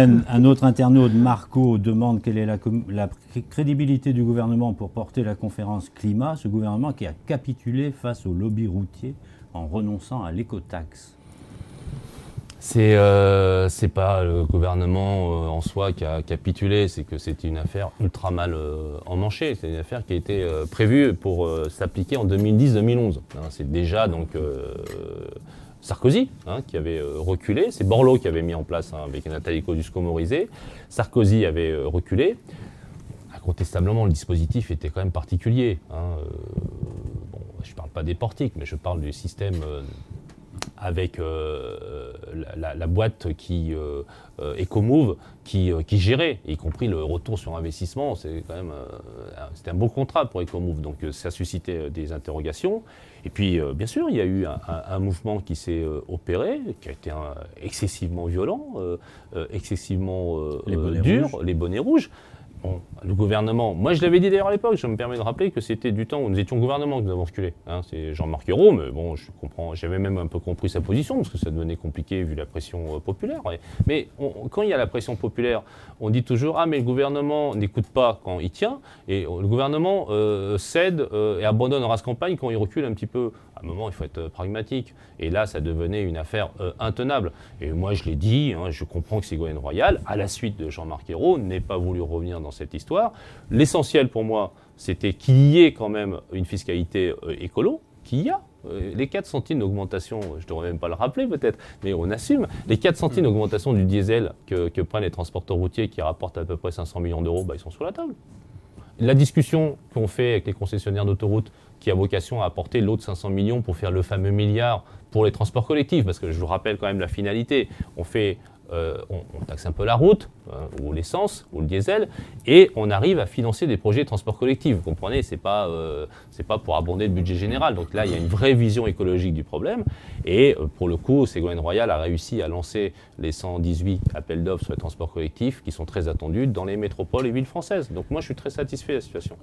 Un autre internaute, Marco, demande quelle est la crédibilité du gouvernement pour porter la conférence climat, ce gouvernement qui a capitulé face au lobby routier en renonçant à l'écotaxe. C'est pas le gouvernement en soi qui a capitulé, c'est que c'était une affaire ultra mal emmanchée. C'est une affaire qui a été prévue pour s'appliquer en 2010-2011. Hein, c'est déjà donc Sarkozy qui avait reculé, c'est Borloo qui avait mis en place avec Nathalie Kosciusko-Morizet. Sarkozy avait reculé. Incontestablement, le dispositif était quand même particulier. Bon, je ne parle pas des portiques, mais je parle du système avec la boîte qui Ecomove qui gérait, y compris le retour sur investissement. C'est quand même c'était un beau contrat pour Ecomove, donc ça suscitait des interrogations. Et puis bien sûr, il y a eu un mouvement qui s'est opéré, qui a été excessivement violent, excessivement dur, les bonnets rouges. Bon, le gouvernement, moi je l'avais dit d'ailleurs à l'époque, je me permets de rappeler que c'était du temps où nous étions au gouvernement que nous avons reculé. C'est Jean-Marc Ayrault, mais bon, je comprends, j'avais même un peu compris sa position, parce que ça devenait compliqué vu la pression populaire. Mais quand il y a la pression populaire, on dit toujours « Ah, mais le gouvernement n'écoute pas quand il tient, et le gouvernement cède et abandonne en race campagne quand il recule un petit peu. » À un moment, il faut être pragmatique. Et là, ça devenait une affaire intenable. Et moi, je l'ai dit, je comprends que Ségolène Royal, à la suite de Jean-Marc Ayrault, n'ait pas voulu revenir dans cette histoire. L'essentiel pour moi, c'était qu'il y ait quand même une fiscalité écolo, qu'il y a. Les 4 centimes d'augmentation, je ne devrais même pas le rappeler peut-être, mais on assume. Les 4 centimes d'augmentation du diesel que prennent les transporteurs routiers qui rapportent à peu près 500 millions d'euros, ils sont sur la table. La discussion qu'on fait avec les concessionnaires d'autoroutes qui a vocation à apporter l'autre 500 millions pour faire le fameux milliard pour les transports collectifs, parce que je vous rappelle quand même la finalité, on taxe un peu la route, ou l'essence, ou le diesel, et on arrive à financer des projets de transport collectif. Vous comprenez, c'est pas pour abonder le budget général. Donc là, il y a une vraie vision écologique du problème, et pour le coup, Ségolène Royal a réussi à lancer les 118 appels d'offres sur les transports collectifs qui sont très attendus dans les métropoles et villes françaises. Donc moi, je suis très satisfait de la situation.